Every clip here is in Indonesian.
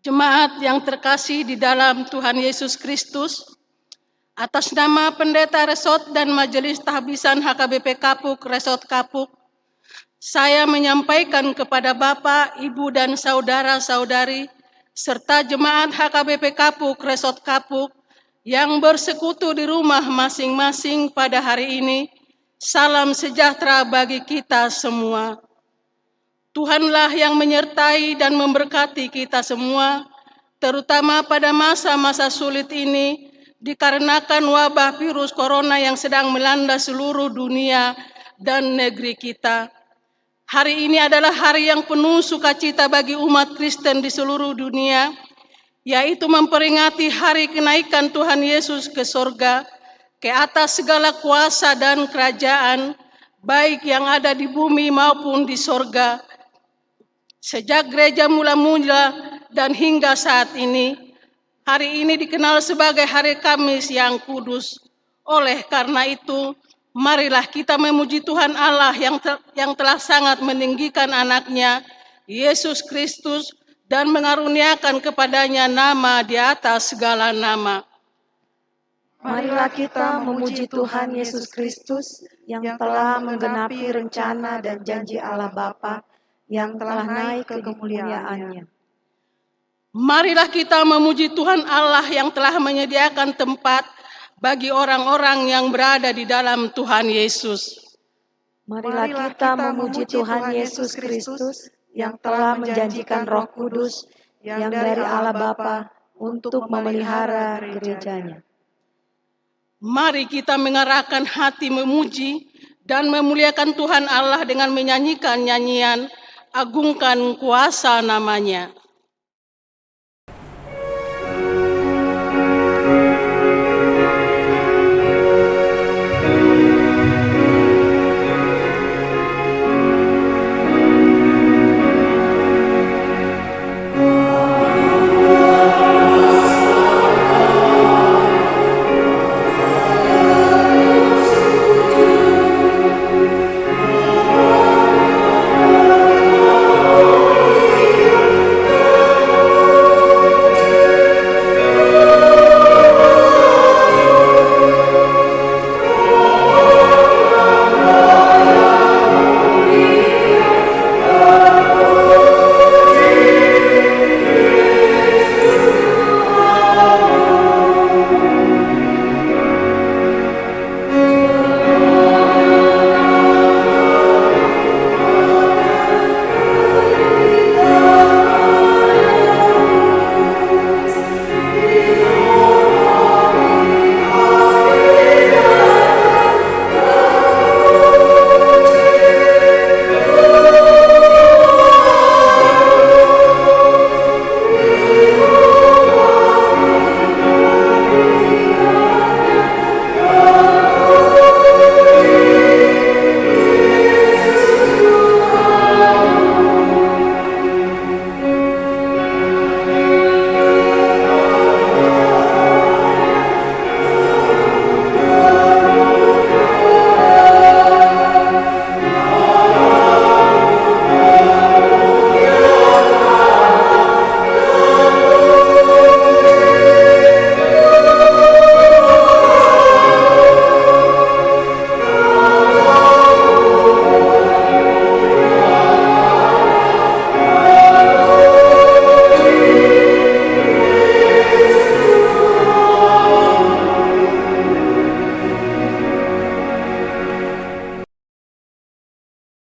Jemaat yang terkasih di dalam Tuhan Yesus Kristus, atas nama Pendeta Resort dan Majelis Tahbisan HKBP Kapuk, Resort Kapuk, saya menyampaikan kepada Bapak, Ibu, dan saudara-saudari, serta jemaat HKBP Kapuk, Resort Kapuk, yang bersekutu di rumah masing-masing pada hari ini, salam sejahtera bagi kita semua. Tuhanlah yang menyertai dan memberkati kita semua, terutama pada masa-masa sulit ini, dikarenakan wabah virus corona yang sedang melanda seluruh dunia dan negeri kita. Hari ini adalah hari yang penuh sukacita bagi umat Kristen di seluruh dunia, yaitu memperingati hari kenaikan Tuhan Yesus ke sorga, ke atas segala kuasa dan kerajaan, baik yang ada di bumi maupun di sorga. Sejak gereja mula-mula dan hingga saat ini, hari ini dikenal sebagai hari Kamis yang kudus. Oleh karena itu, marilah kita memuji Tuhan Allah yang telah sangat meninggikan anaknya, Yesus Kristus, dan mengaruniakan kepadanya nama di atas segala nama. Marilah kita memuji Tuhan Yesus Kristus yang telah menggenapi rencana dan janji Allah Bapa yang telah naik ke kemuliaannya. Marilah kita memuji Tuhan Allah yang telah menyediakan tempat bagi orang-orang yang berada di dalam Tuhan Yesus. Marilah kita memuji Tuhan Yesus Kristus yang telah menjanjikan Roh Kudus yang dari Allah Bapa untuk memelihara gerejanya. Mari kita mengarahkan hati memuji dan memuliakan Tuhan Allah dengan menyanyikan nyanyian Agungkan Kuasa Namanya. Amen.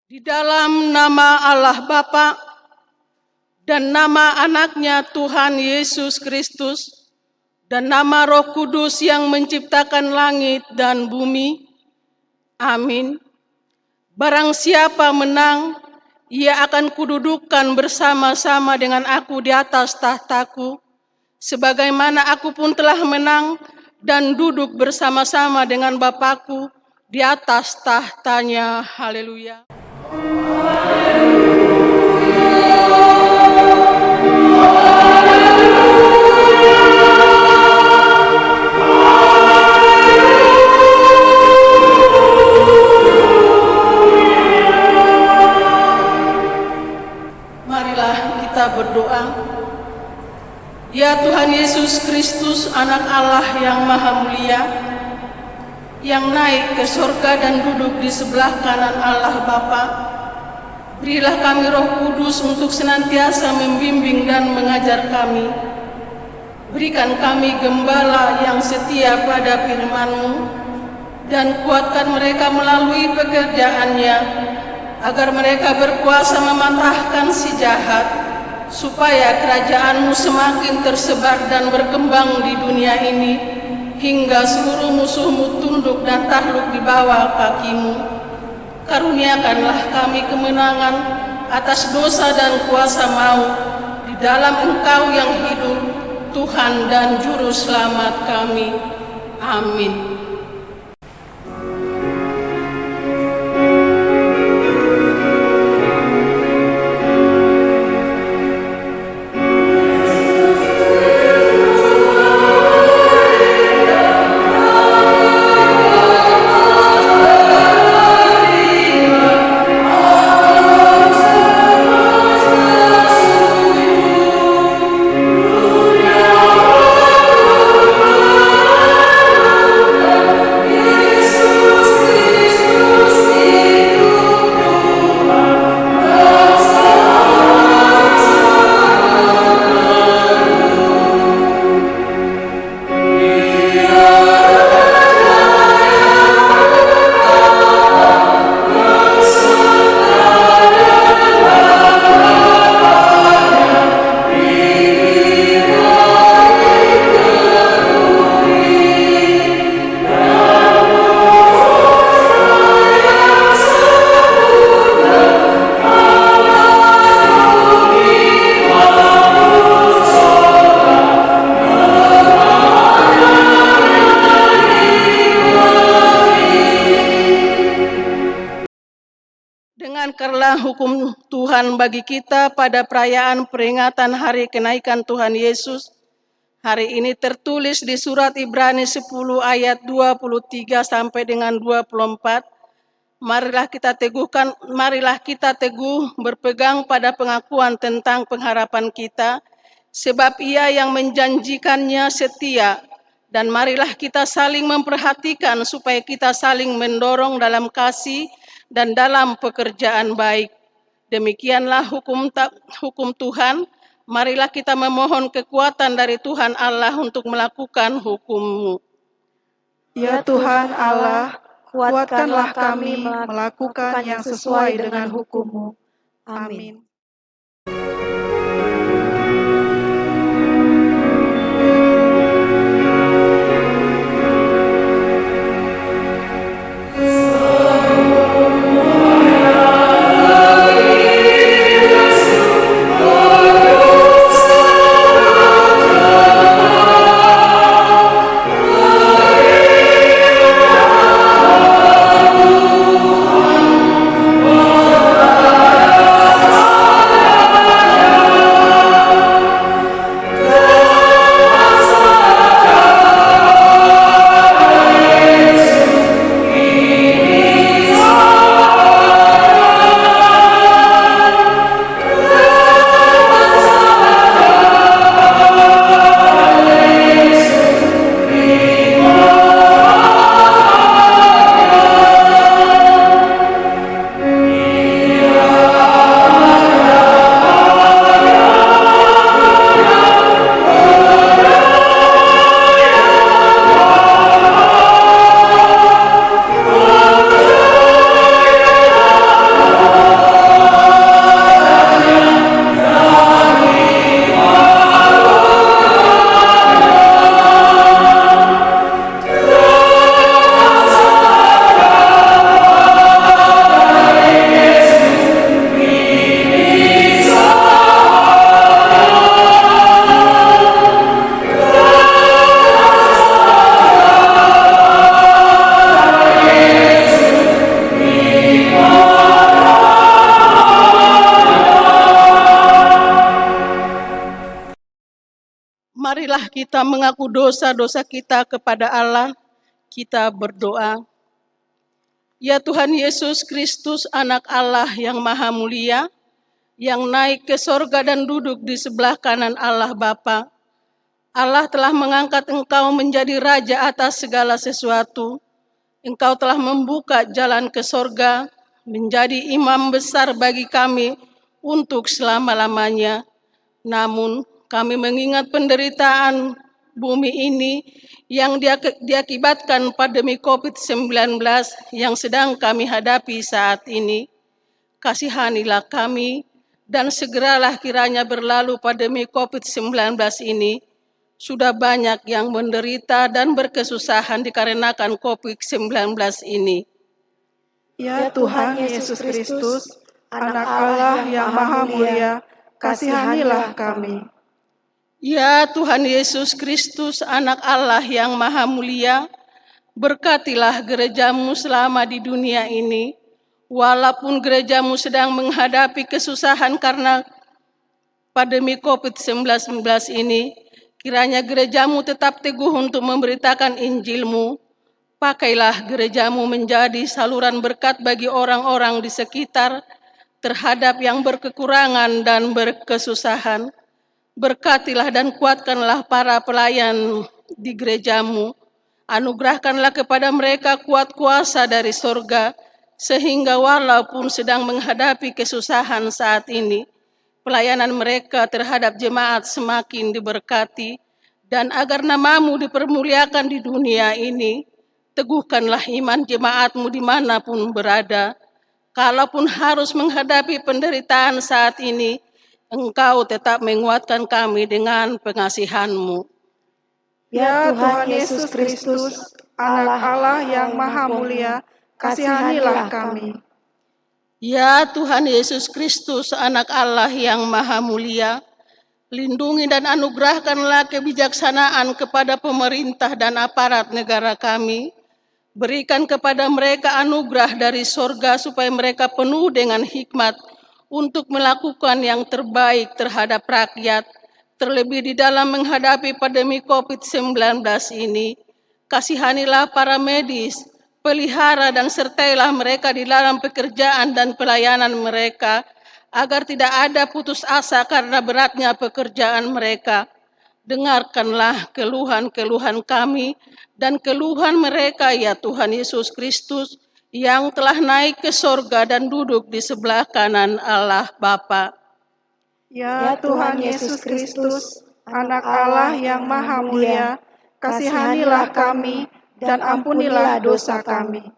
Di dalam nama Allah Bapa dan nama anaknya Tuhan Yesus Kristus dan nama Roh Kudus yang menciptakan langit dan bumi. Amin. Barang siapa menang, ia akan kududukan bersama-sama dengan aku di atas tahtaku, sebagaimana aku pun telah menang dan duduk bersama-sama dengan Bapakku di atas tahtanya. Haleluya. Marilah kita berdoa. Ya Tuhan Yesus Kristus, anak Allah yang maha mulia, yang naik ke surga dan duduk di sebelah kanan Allah Bapa, berilah kami Roh Kudus untuk senantiasa membimbing dan mengajar kami. Berikan kami gembala yang setia pada firman-Mu, dan kuatkan mereka melalui pekerjaannya, agar mereka berkuasa mematahkan si jahat, supaya kerajaan-Mu semakin tersebar dan berkembang di dunia ini, hingga seluruh musuh-Mu tunduk dan takluk di bawah kaki-Mu. Karuniakanlah kami kemenangan atas dosa dan kuasa maut di dalam Engkau yang hidup, Tuhan dan Juru Selamat kami. Amin. Karena hukum Tuhan bagi kita pada perayaan peringatan hari kenaikan Tuhan Yesus, hari ini tertulis di surat Ibrani 10 ayat 23 sampai dengan 24. Marilah kita teguh berpegang pada pengakuan tentang pengharapan kita, sebab Ia yang menjanjikannya setia. Dan marilah kita saling memperhatikan supaya kita saling mendorong dalam kasih dan dalam pekerjaan baik. Demikianlah hukum Tuhan. Marilah kita memohon kekuatan dari Tuhan Allah untuk melakukan hukum-Mu. Ya Tuhan Allah, kuatkanlah kami melakukan yang sesuai dengan hukum-Mu. Amin. marilah kita mengaku dosa-dosa kita kepada Allah. Kita berdoa. Ya Tuhan Yesus Kristus, Anak Allah yang Maha Mulia, yang naik ke sorga dan duduk di sebelah kanan Allah Bapa. Allah telah mengangkat Engkau menjadi Raja atas segala sesuatu. Engkau telah membuka jalan ke sorga, menjadi imam besar bagi kami untuk selama-lamanya. Namun kami mengingat penderitaan bumi ini yang diakibatkan pandemi COVID-19 yang sedang kami hadapi saat ini. Kasihanilah kami dan segeralah kiranya berlalu pandemi COVID-19 ini. Sudah banyak yang menderita dan berkesusahan dikarenakan COVID-19 ini. Ya Tuhan Yesus Kristus, Anak Allah yang Maha Mulia, kasihanilah kami. Ya Tuhan Yesus Kristus, Anak Allah yang Maha Mulia, berkatilah gerejamu selama di dunia ini, walaupun gerejamu sedang menghadapi kesusahan karena pandemi COVID-19 ini, kiranya gerejamu tetap teguh untuk memberitakan Injil-Mu. Pakailah gerejamu menjadi saluran berkat bagi orang-orang di sekitar terhadap yang berkekurangan dan berkesusahan. Berkatilah dan kuatkanlah para pelayan di gerejamu. Anugerahkanlah kepada mereka kuat kuasa dari sorga, sehingga walaupun sedang menghadapi kesusahan saat ini, pelayanan mereka terhadap jemaat semakin diberkati, dan agar nama-Mu dipermuliakan di dunia ini. Teguhkanlah iman jemaat-Mu dimanapun berada. Kalaupun harus menghadapi penderitaan saat ini, Engkau tetap menguatkan kami dengan pengasihan-Mu. Ya Tuhan Yesus Kristus, Anak Allah yang Maha Mulia, kasihanilah kami. Ya Tuhan Yesus Kristus, Anak Allah yang Maha Mulia, lindungi dan anugerahkanlah kebijaksanaan kepada pemerintah dan aparat negara kami. Berikan kepada mereka anugerah dari sorga supaya mereka penuh dengan hikmat untuk melakukan yang terbaik terhadap rakyat, terlebih di dalam menghadapi pandemi COVID-19 ini. Kasihanilah para medis, pelihara dan sertailah mereka di dalam pekerjaan dan pelayanan mereka, agar tidak ada putus asa karena beratnya pekerjaan mereka. Dengarkanlah keluhan-keluhan kami dan keluhan mereka, ya Tuhan Yesus Kristus, yang telah naik ke sorga dan duduk di sebelah kanan Allah Bapa. Ya Tuhan Yesus Kristus, Anak Allah yang Maha Mulia, kasihanilah kami dan ampunilah dosa kami.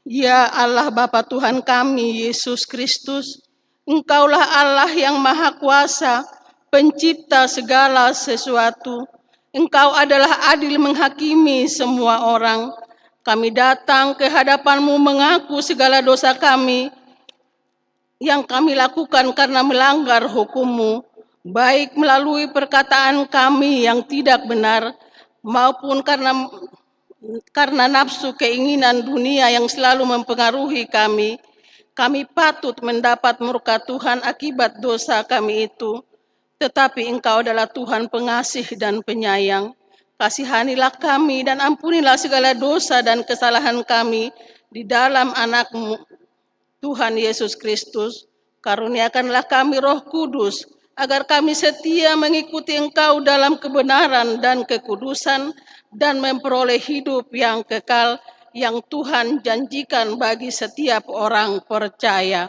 Ya Allah Bapa Tuhan kami, Yesus Kristus, Engkaulah Allah yang Maha Kuasa, Pencipta segala sesuatu. Engkau adalah adil menghakimi semua orang. Kami datang ke hadapan-Mu mengaku segala dosa kami yang kami lakukan karena melanggar hukum-Mu, baik melalui perkataan kami yang tidak benar, maupun karena nafsu keinginan dunia yang selalu mempengaruhi kami. Kami patut mendapat murka Tuhan akibat dosa kami itu. Tetapi Engkau adalah Tuhan pengasih dan penyayang. Kasihanilah kami dan ampunilah segala dosa dan kesalahan kami di dalam Anak-Mu, Tuhan Yesus Kristus. Karuniakanlah kami Roh Kudus, agar kami setia mengikuti Engkau dalam kebenaran dan kekudusan, dan memperoleh hidup yang kekal yang Tuhan janjikan bagi setiap orang percaya.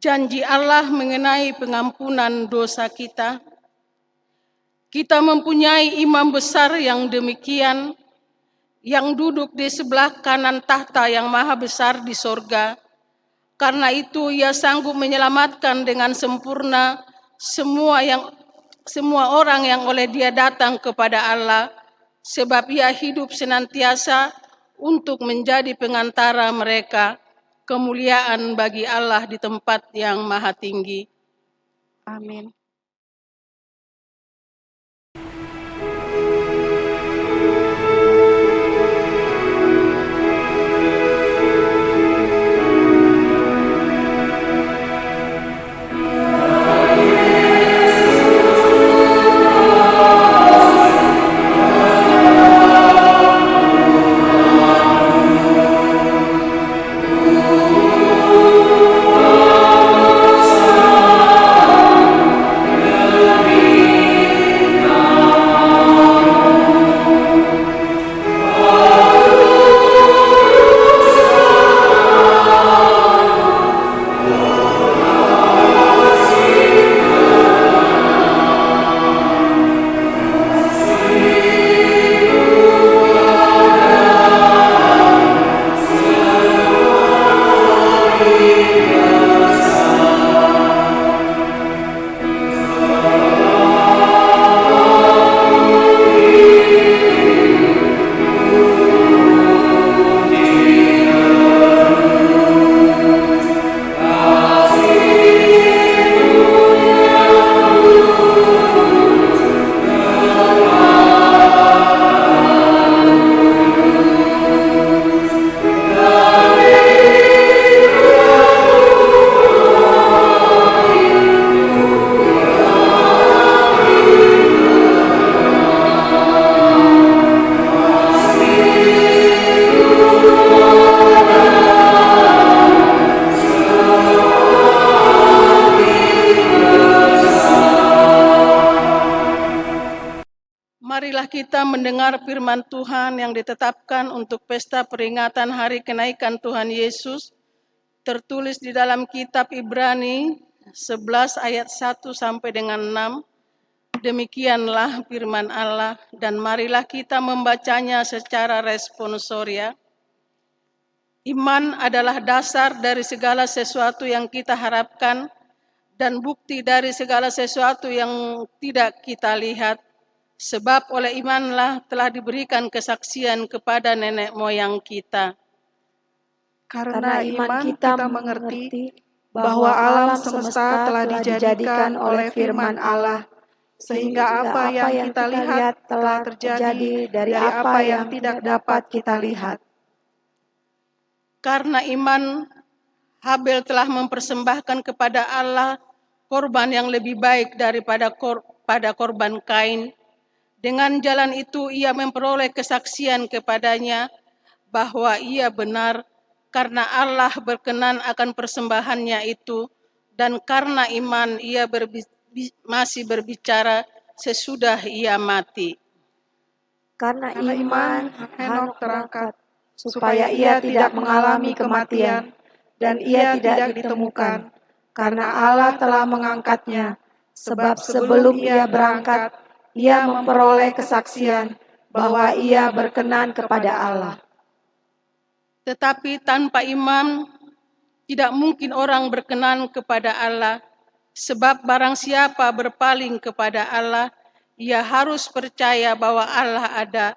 janji Allah mengenai pengampunan dosa kita. Kita mempunyai imam besar yang demikian, yang duduk di sebelah kanan tahta yang maha besar di sorga. Karena itu ia sanggup menyelamatkan dengan sempurna semua orang yang oleh dia datang kepada Allah, sebab ia hidup senantiasa untuk menjadi pengantara mereka. Kemuliaan bagi Allah di tempat yang maha tinggi. Amin. Marilah kita mendengar firman Tuhan yang ditetapkan untuk pesta peringatan hari kenaikan Tuhan Yesus, tertulis di dalam kitab Ibrani 11 ayat 1 sampai dengan 6. Demikianlah firman Allah, dan marilah kita membacanya secara responsoria. Iman adalah dasar dari segala sesuatu yang kita harapkan dan bukti dari segala sesuatu yang tidak kita lihat. Sebab oleh imanlah telah diberikan kesaksian kepada nenek moyang kita. Karena iman kita mengerti bahwa alam semesta telah dijadikan oleh firman Allah, sehingga apa yang kita lihat telah terjadi dari apa yang tidak dapat kita lihat. Karena iman, Habel telah mempersembahkan kepada Allah korban yang lebih baik daripada korban Kain. Dengan jalan itu ia memperoleh kesaksian kepadanya bahwa ia benar, karena Allah berkenan akan persembahannya itu, dan karena iman ia masih berbicara sesudah ia mati. Karena Karena iman, Henok terangkat, supaya ia tidak mengalami kematian, dan ia tidak ditemukan, karena Allah telah mengangkatnya. Sebab sebelum ia berangkat, ia memperoleh kesaksian bahwa ia berkenan kepada Allah. Tetapi tanpa iman, tidak mungkin orang berkenan kepada Allah, sebab barang siapa berpaling kepada Allah, ia harus percaya bahwa Allah ada,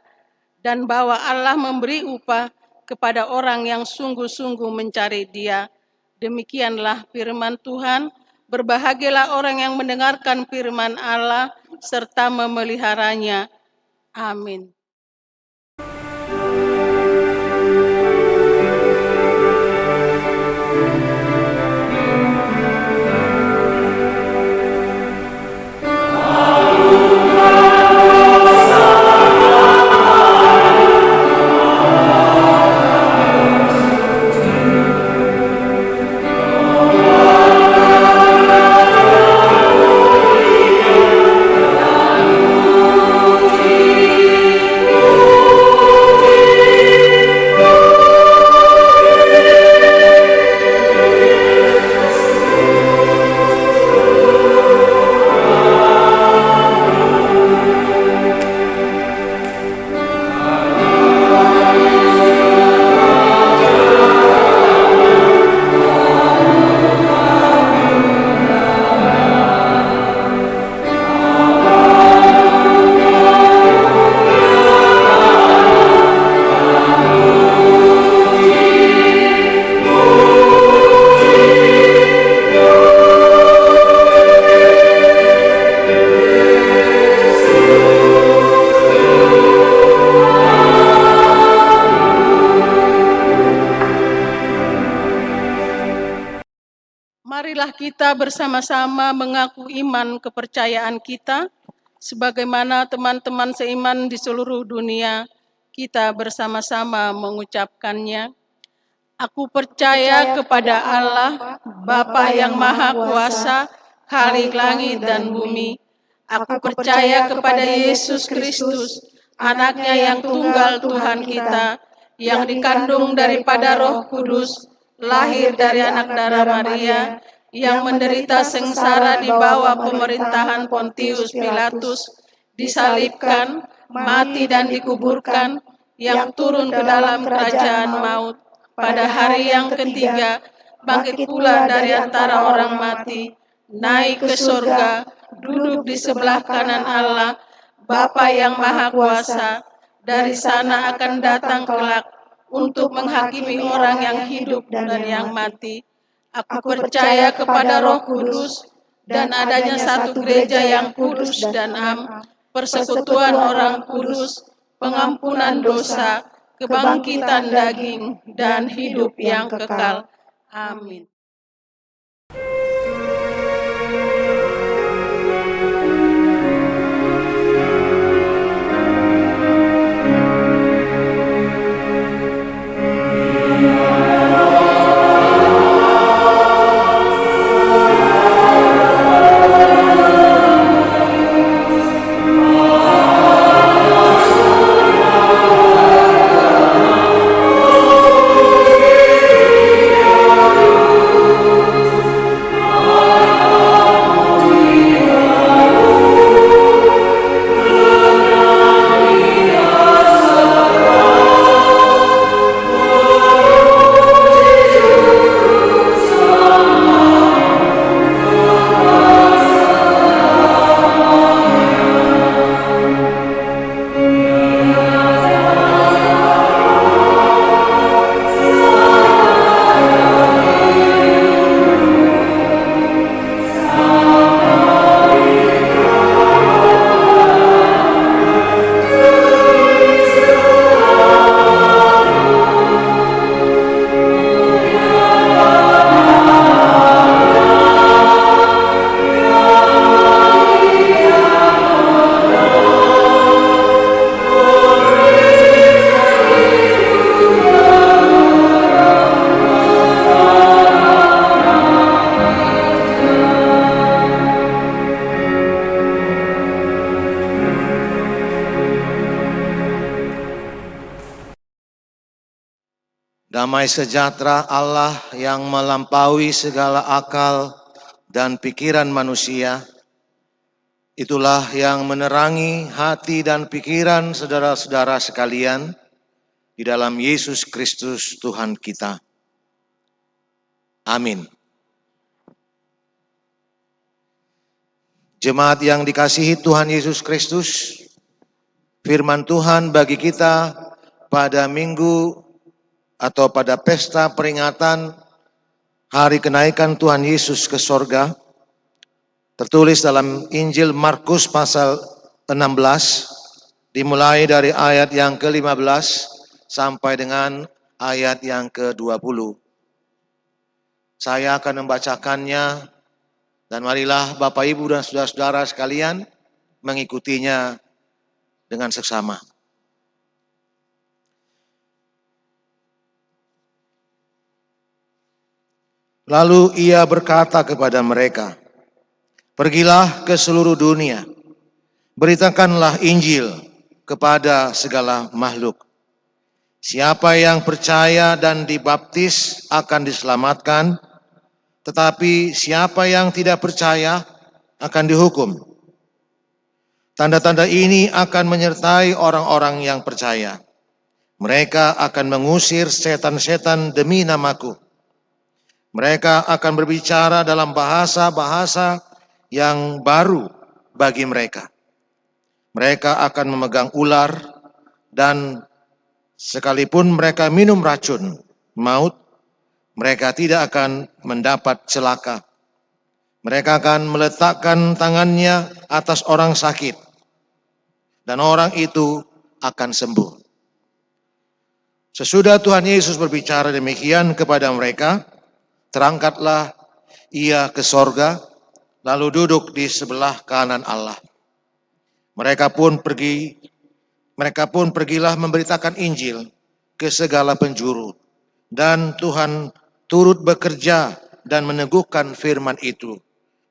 dan bahwa Allah memberi upah kepada orang yang sungguh-sungguh mencari Dia. Demikianlah firman Tuhan. Berbahagialah orang yang mendengarkan firman Allah serta memeliharanya. Amin. marilah kita bersama-sama mengaku iman kepercayaan kita, sebagaimana teman-teman seiman di seluruh dunia, kita bersama-sama mengucapkannya. Aku percaya kepada Allah, Bapa yang Maha Kuasa, Khalik langit dan bumi. Aku percaya kepada Yesus Kristus, Anaknya yang tunggal Tuhan kita, yang dikandung daripada Roh Kudus, lahir dari anak darah Maria, yang menderita sengsara di bawah pemerintahan Pontius Pilatus, disalibkan, mati dan dikuburkan, yang turun ke dalam kerajaan maut. Pada hari yang ketiga, bangkit pula dari antara orang mati, naik ke surga, duduk di sebelah kanan Allah, Bapa yang Maha Kuasa. Dari sana akan datang kelak untuk menghakimi orang yang hidup dan yang mati. Aku percaya kepada Roh Kudus dan adanya satu gereja yang kudus dan am, persekutuan orang kudus, pengampunan dosa, kebangkitan daging, dan hidup yang kekal. Amin. Damai sejahtera Allah yang melampaui segala akal dan pikiran manusia, itulah yang menerangi hati dan pikiran saudara-saudara sekalian di dalam Yesus Kristus Tuhan kita. Amin. Jemaat yang dikasihi Tuhan Yesus Kristus, firman Tuhan bagi kita pada minggu atau pada pesta peringatan hari kenaikan Tuhan Yesus ke sorga, tertulis dalam Injil Markus pasal 16, dimulai dari ayat yang ke-15 sampai dengan ayat yang ke-20. Saya akan membacakannya, dan marilah Bapak Ibu dan saudara-saudara sekalian mengikutinya dengan seksama. Lalu ia berkata kepada mereka, "Pergilah ke seluruh dunia, beritakanlah Injil kepada segala makhluk. Siapa yang percaya dan dibaptis akan diselamatkan, tetapi siapa yang tidak percaya akan dihukum. Tanda-tanda ini akan menyertai orang-orang yang percaya. Mereka akan mengusir setan-setan demi namaku. Mereka akan berbicara dalam bahasa-bahasa yang baru bagi mereka. Mereka akan memegang ular, dan sekalipun mereka minum racun maut, mereka tidak akan mendapat celaka. Mereka akan meletakkan tangannya atas orang sakit, dan orang itu akan sembuh." Sesudah Tuhan Yesus berbicara demikian kepada mereka, terangkatlah ia ke sorga, lalu duduk di sebelah kanan Allah. Mereka pun pergilah memberitakan Injil ke segala penjuru, dan Tuhan turut bekerja dan meneguhkan firman itu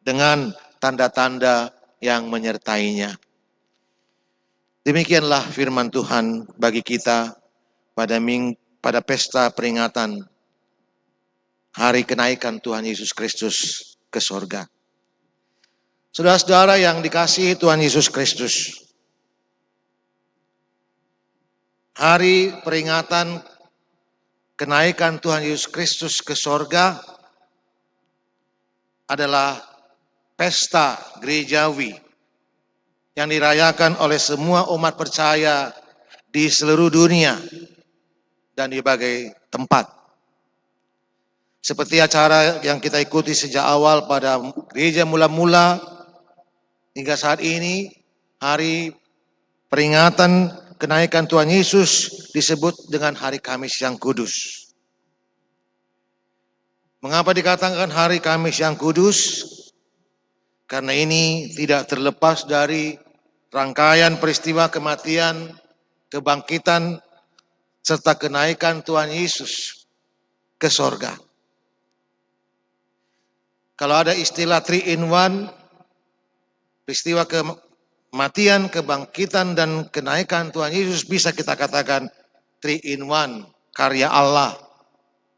dengan tanda-tanda yang menyertainya. Demikianlah firman Tuhan bagi kita pada pesta peringatan hari kenaikan Tuhan Yesus Kristus ke sorga. Saudara-saudara yang dikasihi Tuhan Yesus Kristus, hari peringatan kenaikan Tuhan Yesus Kristus ke sorga adalah pesta gerejawi yang dirayakan oleh semua umat percaya di seluruh dunia dan di berbagai tempat. Seperti acara yang kita ikuti sejak awal pada gereja mula-mula hingga saat ini, hari peringatan kenaikan Tuhan Yesus disebut dengan hari Kamis yang kudus. Mengapa dikatakan hari Kamis yang kudus? Karena ini tidak terlepas dari rangkaian peristiwa kematian, kebangkitan, serta kenaikan Tuhan Yesus ke sorga. Kalau ada istilah 3 in 1, peristiwa kematian, kebangkitan, dan kenaikan Tuhan Yesus bisa kita katakan 3 in 1, karya Allah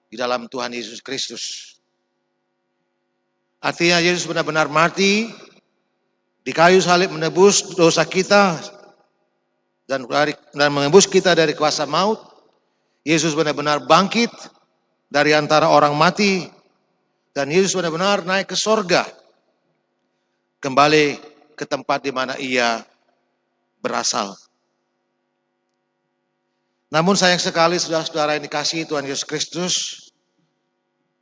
di dalam Tuhan Yesus Kristus. Artinya Yesus benar-benar mati di kayu salib menebus dosa kita dan menebus kita dari kuasa maut. Yesus benar-benar bangkit dari antara orang mati dan Yesus benar-benar naik ke sorga, kembali ke tempat di mana ia berasal. Namun sayang sekali saudara-saudara yang dikasihi Tuhan Yesus Kristus,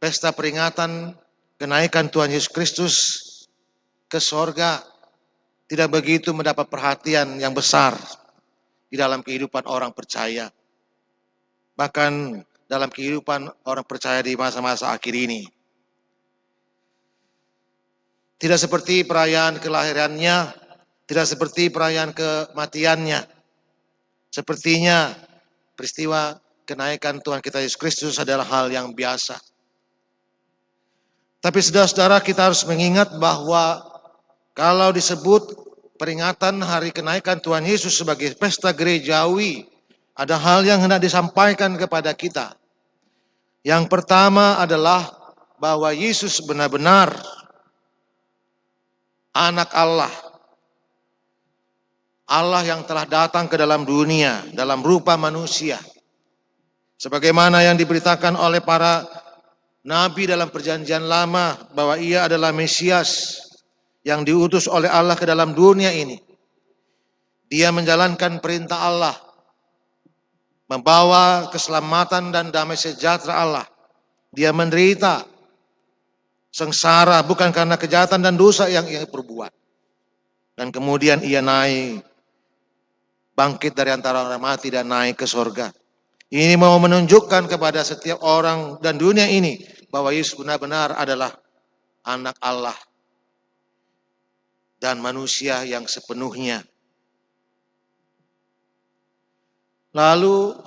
pesta peringatan kenaikan Tuhan Yesus Kristus ke sorga tidak begitu mendapat perhatian yang besar di dalam kehidupan orang percaya. Bahkan dalam kehidupan orang percaya di masa-masa akhir ini. Tidak seperti perayaan kelahirannya, tidak seperti perayaan kematiannya. Sepertinya peristiwa kenaikan Tuhan kita Yesus Kristus adalah hal yang biasa. Tapi saudara-saudara, kita harus mengingat bahwa kalau disebut peringatan hari kenaikan Tuhan Yesus sebagai pesta gerejawi, ada hal yang hendak disampaikan kepada kita. Yang pertama adalah bahwa Yesus benar-benar anak Allah. Allah yang telah datang ke dalam dunia dalam rupa manusia. Sebagaimana yang diberitakan oleh para Nabi dalam perjanjian lama bahwa ia adalah Mesias yang diutus oleh Allah ke dalam dunia ini. Dia menjalankan perintah Allah, membawa keselamatan dan damai sejahtera Allah. Dia menderita sengsara bukan karena kejahatan dan dosa yang ia perbuat. Dan kemudian ia naik, bangkit dari antara orang mati dan naik ke sorga. Ini mau menunjukkan kepada setiap orang dan dunia ini bahwa Yesus benar-benar adalah anak Allah dan manusia yang sepenuhnya. Lalu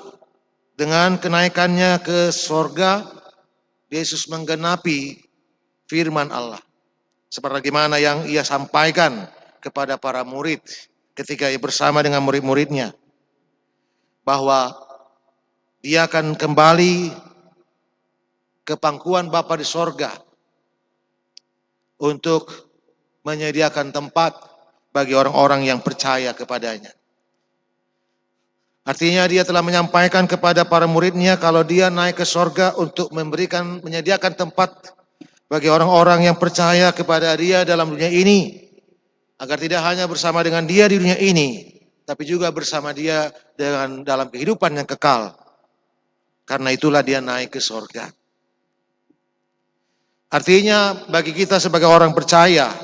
dengan kenaikannya ke sorga, Yesus menggenapi firman Allah. Seperti bagaimana yang ia sampaikan kepada para murid ketika ia bersama dengan murid-muridnya. Bahwa dia akan kembali ke pangkuan Bapa di sorga untuk menyediakan tempat bagi orang-orang yang percaya kepadanya. Artinya dia telah menyampaikan kepada para muridnya kalau dia naik ke sorga untuk menyediakan tempat bagi orang-orang yang percaya kepada dia dalam dunia ini. Agar tidak hanya bersama dengan dia di dunia ini, tapi juga bersama dia dalam kehidupan yang kekal. Karena itulah dia naik ke sorga. Artinya bagi kita sebagai orang percaya,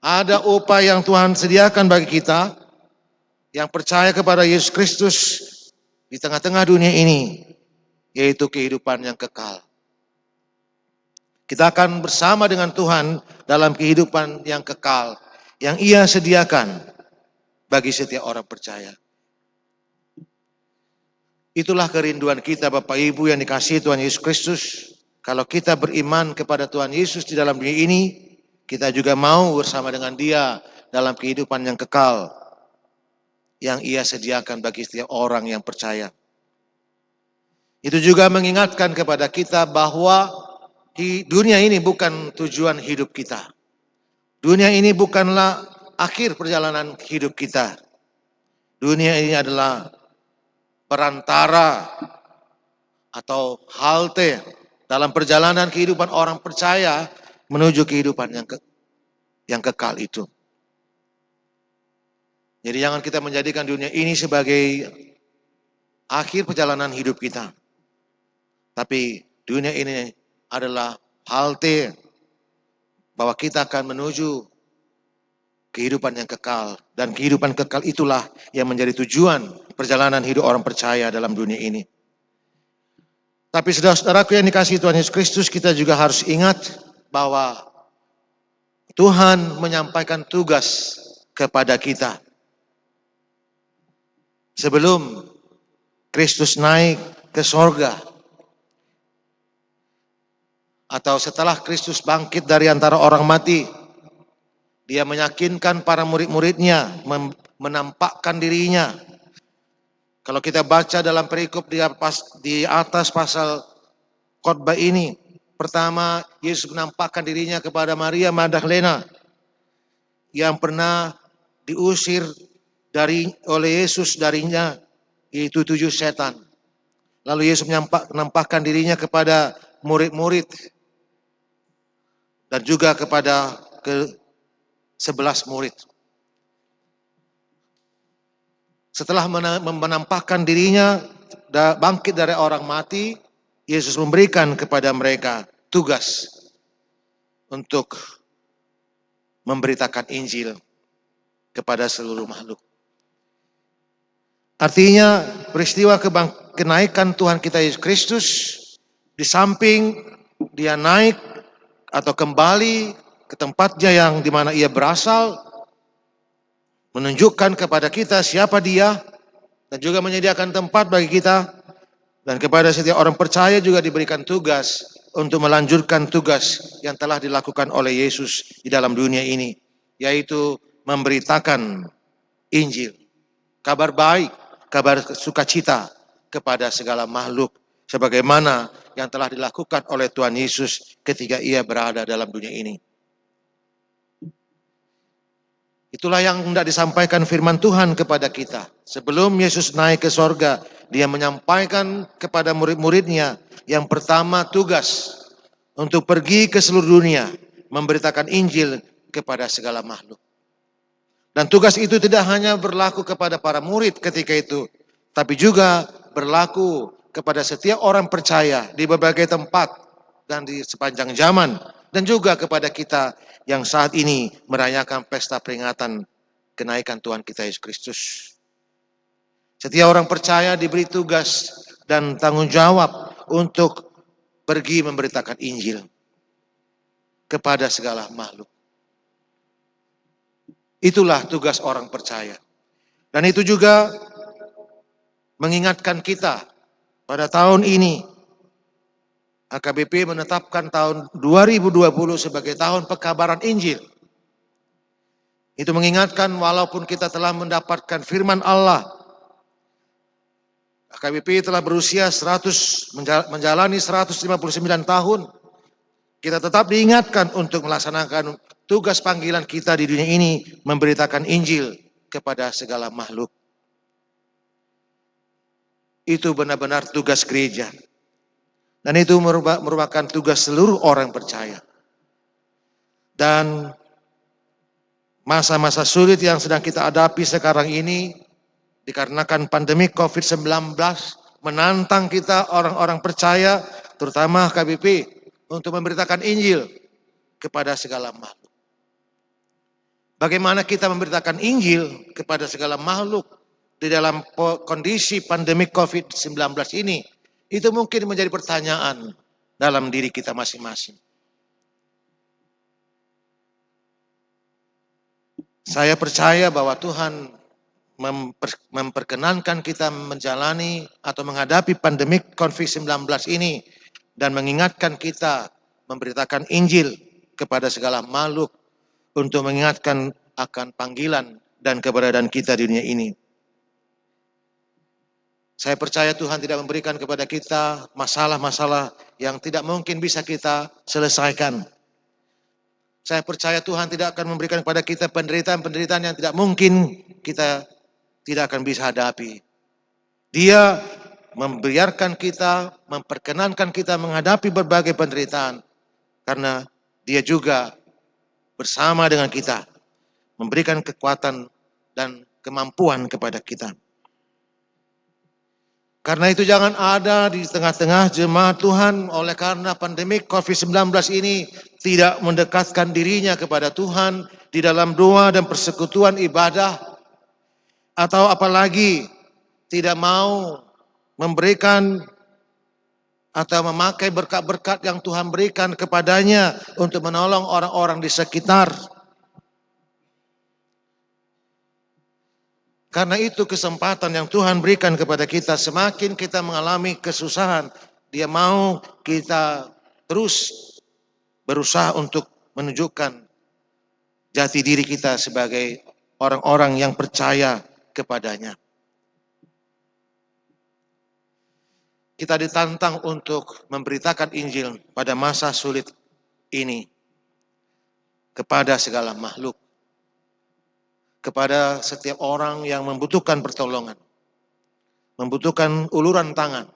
ada upah yang Tuhan sediakan bagi kita yang percaya kepada Yesus Kristus di tengah-tengah dunia ini, yaitu kehidupan yang kekal. Kita akan bersama dengan Tuhan dalam kehidupan yang kekal, yang Ia sediakan bagi setiap orang percaya. Itulah kerinduan kita Bapak Ibu yang dikasihi Tuhan Yesus Kristus. Kalau kita beriman kepada Tuhan Yesus di dalam dunia ini, kita juga mau bersama dengan Dia dalam kehidupan yang kekal, yang Ia sediakan bagi setiap orang yang percaya. Itu juga mengingatkan kepada kita bahwa di dunia ini bukan tujuan hidup kita. Dunia ini bukanlah akhir perjalanan hidup kita. Dunia ini adalah perantara atau halte dalam perjalanan kehidupan orang percaya menuju kehidupan yang kekal itu. Jadi jangan kita menjadikan dunia ini sebagai akhir perjalanan hidup kita. Tapi dunia ini adalah halte bahwa kita akan menuju kehidupan yang kekal. Dan kehidupan kekal itulah yang menjadi tujuan perjalanan hidup orang percaya dalam dunia ini. Tapi saudara-saudaraku yang dikasihi Tuhan Yesus Kristus, kita juga harus ingat bahwa Tuhan menyampaikan tugas kepada kita. Sebelum Kristus naik ke sorga, atau setelah Kristus bangkit dari antara orang mati, Dia meyakinkan para murid-muridnya, menampakkan dirinya. Kalau kita baca dalam perikop di atas pasal khotbah ini, pertama Yesus menampakkan dirinya kepada Maria Magdalena yang pernah diusir oleh Yesus darinya, yaitu 7 setan. Lalu Yesus menampakkan dirinya kepada murid-murid dan juga kepada ke-11 murid. Setelah menampakkan dirinya bangkit dari orang mati, Yesus memberikan kepada mereka tugas untuk memberitakan Injil kepada seluruh makhluk. Artinya peristiwa kenaikan Tuhan kita Yesus Kristus, di samping Dia naik atau kembali ke tempatnya yang dimana Ia berasal, menunjukkan kepada kita siapa Dia, dan juga menyediakan tempat bagi kita, dan kepada setiap orang percaya juga diberikan tugas untuk melanjutkan tugas yang telah dilakukan oleh Yesus di dalam dunia ini, yaitu memberitakan Injil, kabar baik, kabar sukacita kepada segala makhluk, sebagaimana yang telah dilakukan oleh Tuhan Yesus ketika Ia berada dalam dunia ini. Itulah yang hendak disampaikan firman Tuhan kepada kita. Sebelum Yesus naik ke sorga, Dia menyampaikan kepada murid-muridnya yang pertama tugas untuk pergi ke seluruh dunia, memberitakan Injil kepada segala makhluk. Dan tugas itu tidak hanya berlaku kepada para murid ketika itu, tapi juga berlaku kepada setiap orang percaya di berbagai tempat dan di sepanjang zaman, dan juga kepada kita yang saat ini merayakan pesta peringatan kenaikan Tuhan kita Yesus Kristus. Setiap orang percaya diberi tugas dan tanggung jawab untuk pergi memberitakan Injil kepada segala makhluk. Itulah tugas orang percaya. Dan itu juga mengingatkan kita pada tahun ini, AKBP menetapkan tahun 2020 sebagai tahun pekabaran Injil. Itu mengingatkan walaupun kita telah mendapatkan firman Allah, AKBP telah berusia menjalani 159 tahun, kita tetap diingatkan untuk melaksanakan tugas panggilan kita di dunia ini, memberitakan Injil kepada segala makhluk. Itu benar-benar tugas gereja. Dan itu merupakan tugas seluruh orang percaya. Dan masa-masa sulit yang sedang kita hadapi sekarang ini, dikarenakan pandemi COVID-19, menantang kita orang-orang percaya, terutama KBP, untuk memberitakan Injil kepada segala makhluk. Bagaimana kita memberitakan Injil kepada segala makhluk di dalam kondisi pandemi COVID-19 ini? Itu mungkin menjadi pertanyaan dalam diri kita masing-masing. Saya percaya bahwa Tuhan memperkenankan kita menjalani atau menghadapi pandemik COVID-19 ini dan mengingatkan kita memberitakan Injil kepada segala makhluk untuk mengingatkan akan panggilan dan keberadaan kita di dunia ini. Saya percaya Tuhan tidak memberikan kepada kita masalah-masalah yang tidak mungkin bisa kita selesaikan. Saya percaya Tuhan tidak akan memberikan kepada kita penderitaan-penderitaan yang tidak mungkin kita tidak akan bisa hadapi. Dia membiarkan kita, memperkenankan kita menghadapi berbagai penderitaan. Karena Dia juga bersama dengan kita, memberikan kekuatan dan kemampuan kepada kita. Karena itu jangan ada di tengah-tengah jemaat Tuhan oleh karena pandemik COVID-19 ini tidak mendekatkan dirinya kepada Tuhan di dalam doa dan persekutuan ibadah, atau apalagi tidak mau memberikan atau memakai berkat-berkat yang Tuhan berikan kepadanya untuk menolong orang-orang di sekitar. Karena itu kesempatan yang Tuhan berikan kepada kita, semakin kita mengalami kesusahan, Dia mau kita terus berusaha untuk menunjukkan jati diri kita sebagai orang-orang yang percaya kepadanya. Kita ditantang untuk memberitakan Injil pada masa sulit ini kepada segala makhluk, kepada setiap orang yang membutuhkan pertolongan, membutuhkan uluran tangan.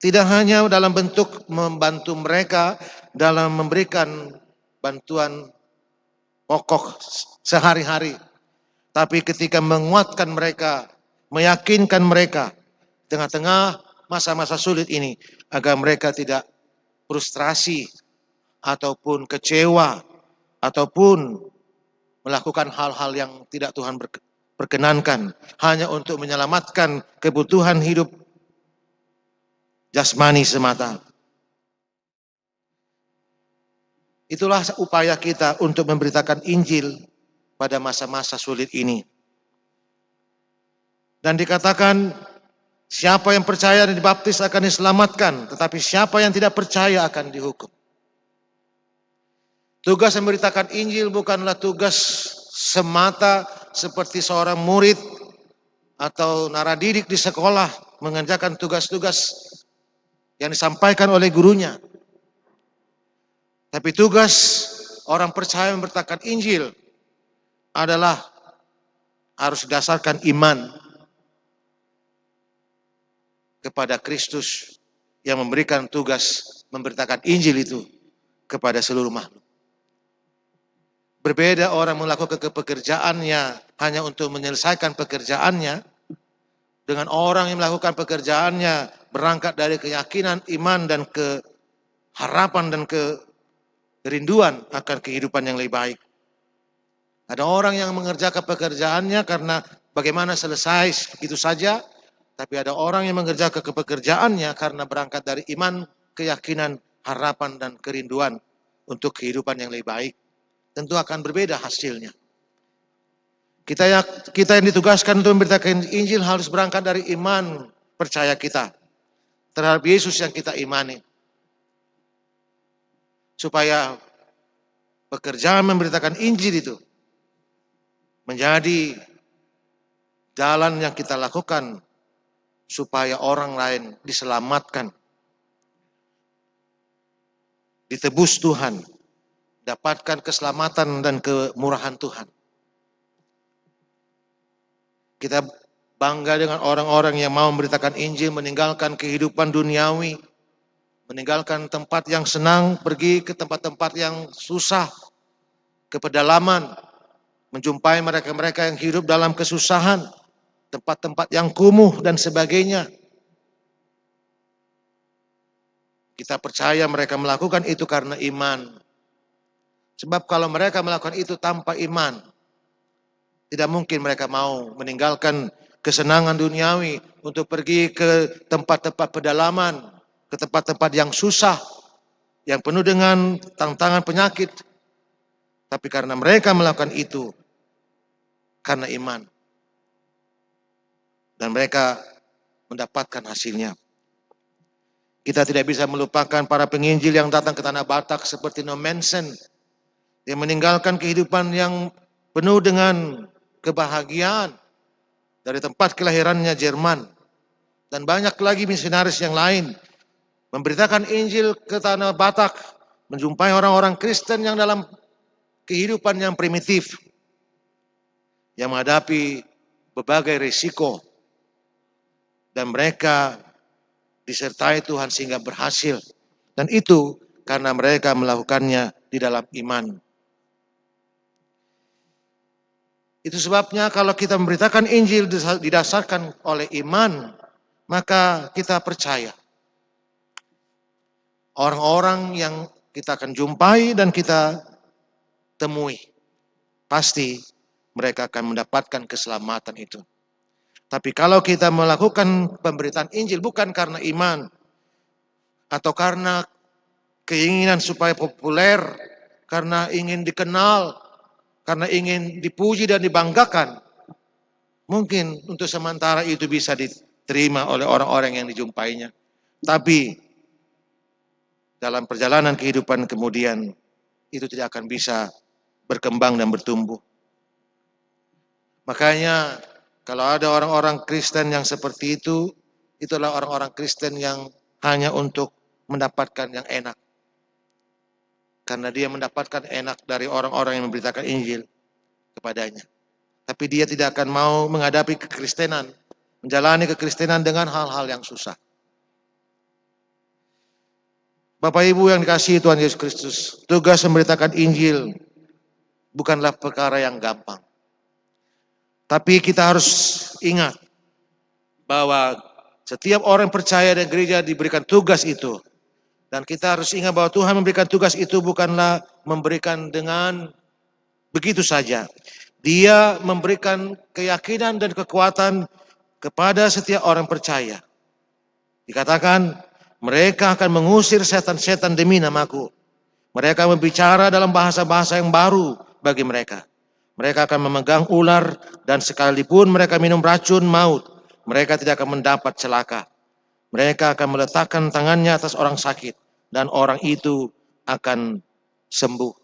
Tidak hanya dalam bentuk membantu mereka dalam memberikan bantuan pokok sehari-hari, tapi ketika menguatkan mereka, meyakinkan mereka tengah-tengah masa-masa sulit ini, agar mereka tidak frustrasi ataupun kecewa ataupun melakukan hal-hal yang tidak Tuhan perkenankan hanya untuk menyelamatkan kebutuhan hidup jasmani semata. Itulah upaya kita untuk memberitakan Injil pada masa-masa sulit ini. Dan dikatakan, siapa yang percaya dan dibaptis akan diselamatkan, tetapi siapa yang tidak percaya akan dihukum. Tugas memberitakan Injil bukanlah tugas semata seperti seorang murid atau naradidik di sekolah mengerjakan tugas-tugas yang disampaikan oleh gurunya. Tapi tugas orang percaya memberitakan Injil adalah harus didasarkan iman kepada Kristus yang memberikan tugas memberitakan Injil itu kepada seluruh makhluk. Berbeda orang melakukan pekerjaannya hanya untuk menyelesaikan pekerjaannya dengan orang yang melakukan pekerjaannya berangkat dari keyakinan, iman, dan keharapan dan kerinduan akan kehidupan yang lebih baik. Ada orang yang mengerjakan pekerjaannya karena bagaimana selesai begitu saja, tapi ada orang yang mengerjakan pekerjaannya karena berangkat dari iman, keyakinan, harapan, dan kerinduan untuk kehidupan yang lebih baik. Tentu akan berbeda hasilnya. Kita yang ditugaskan untuk memberitakan Injil harus berangkat dari iman percaya kita terhadap Yesus yang kita imani. Supaya pekerjaan memberitakan Injil itu menjadi jalan yang kita lakukan supaya orang lain diselamatkan, ditebus Tuhan, dapatkan keselamatan dan kemurahan Tuhan. Kita bangga dengan orang-orang yang mau memberitakan Injil, meninggalkan kehidupan duniawi, meninggalkan tempat yang senang, pergi ke tempat-tempat yang susah, ke pedalaman, menjumpai mereka-mereka yang hidup dalam kesusahan, tempat-tempat yang kumuh dan sebagainya. Kita percaya mereka melakukan itu karena iman. Sebab kalau mereka melakukan itu tanpa iman, tidak mungkin mereka mau meninggalkan kesenangan duniawi untuk pergi ke tempat-tempat pedalaman, ke tempat-tempat yang susah, yang penuh dengan tantangan penyakit. Tapi karena mereka melakukan itu, karena iman. Dan mereka mendapatkan hasilnya. Kita tidak bisa melupakan para penginjil yang datang ke tanah Batak seperti Nommensen, yang meninggalkan kehidupan yang penuh dengan kebahagiaan dari tempat kelahirannya Jerman. Dan banyak lagi misionaris yang lain memberitakan Injil ke tanah Batak, menjumpai orang-orang Kristen yang dalam kehidupan yang primitif, yang menghadapi berbagai risiko, dan mereka disertai Tuhan sehingga berhasil. Dan itu karena mereka melakukannya di dalam iman. Itu sebabnya kalau kita memberitakan Injil didasarkan oleh iman, maka kita percaya orang-orang yang kita akan jumpai dan kita temui, pasti mereka akan mendapatkan keselamatan itu. Tapi kalau kita melakukan pemberitaan Injil bukan karena iman, atau karena keinginan supaya populer, karena ingin dikenal, karena ingin dipuji dan dibanggakan, mungkin untuk sementara itu bisa diterima oleh orang-orang yang dijumpainya. Tapi dalam perjalanan kehidupan kemudian, itu tidak akan bisa berkembang dan bertumbuh. Makanya kalau ada orang-orang Kristen yang seperti itu, itulah orang-orang Kristen yang hanya untuk mendapatkan yang enak. Karena dia mendapatkan enak dari orang-orang yang memberitakan Injil kepadanya. Tapi dia tidak akan mau menghadapi kekristenan, menjalani kekristenan dengan hal-hal yang susah. Bapak Ibu yang dikasihi Tuhan Yesus Kristus, tugas memberitakan Injil bukanlah perkara yang gampang. Tapi kita harus ingat bahwa setiap orang percaya dan gereja diberikan tugas itu. Dan kita harus ingat bahwa Tuhan memberikan tugas itu bukanlah memberikan dengan begitu saja. Dia memberikan keyakinan dan kekuatan kepada setiap orang percaya. Dikatakan, mereka akan mengusir setan-setan demi namaku. Mereka membicara dalam bahasa-bahasa yang baru bagi mereka. Mereka akan memegang ular dan sekalipun mereka minum racun maut, mereka tidak akan mendapat celaka. Mereka akan meletakkan tangannya atas orang sakit dan orang itu akan sembuh.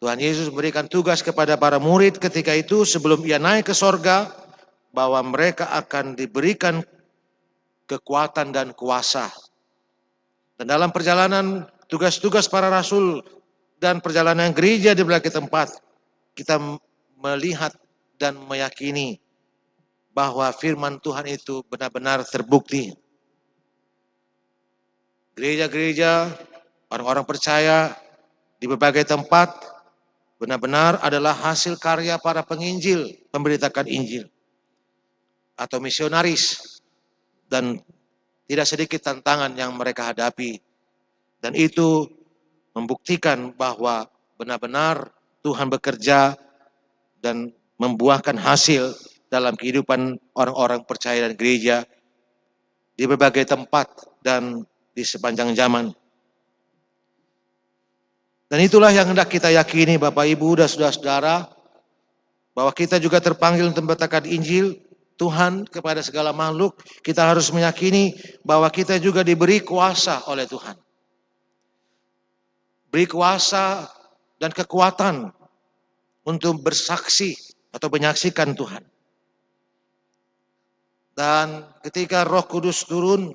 Tuhan Yesus memberikan tugas kepada para murid ketika itu sebelum ia naik ke sorga, bahwa mereka akan diberikan kekuatan dan kuasa. Dan dalam perjalanan tugas-tugas para rasul dan perjalanan gereja di berbagai tempat, kita melihat dan meyakini bahwa firman Tuhan itu benar-benar terbukti. Gereja-gereja, orang-orang percaya di berbagai tempat benar-benar adalah hasil karya para penginjil, pemberitakan Injil, atau misionaris, dan tidak sedikit tantangan yang mereka hadapi. Dan itu membuktikan bahwa benar-benar Tuhan bekerja dan membuahkan hasil dalam kehidupan orang-orang percaya dan gereja di berbagai tempat dan di sepanjang zaman. Dan itulah yang hendak kita yakini Bapak Ibu dan saudara-saudara, bahwa kita juga terpanggil untuk memberitakan Injil Tuhan kepada segala makhluk. Kita harus meyakini bahwa kita juga diberi kuasa oleh Tuhan. Beri kuasa dan kekuatan untuk bersaksi atau menyaksikan Tuhan. Dan ketika Roh Kudus turun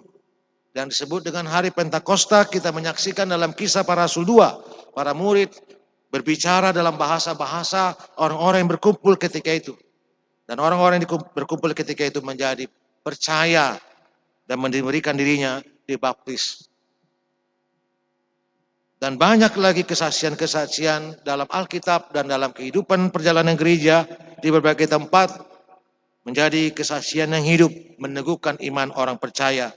dan disebut dengan hari Pentakosta, kita menyaksikan dalam Kisah Para Rasul 2, para murid berbicara dalam bahasa-bahasa orang-orang yang berkumpul ketika itu. Dan orang-orang yang berkumpul ketika itu menjadi percaya dan memberikan dirinya dibaptis. Dan banyak lagi kesaksian-kesaksian dalam Alkitab dan dalam kehidupan perjalanan gereja di berbagai tempat menjadi kesaksian yang hidup, meneguhkan iman orang percaya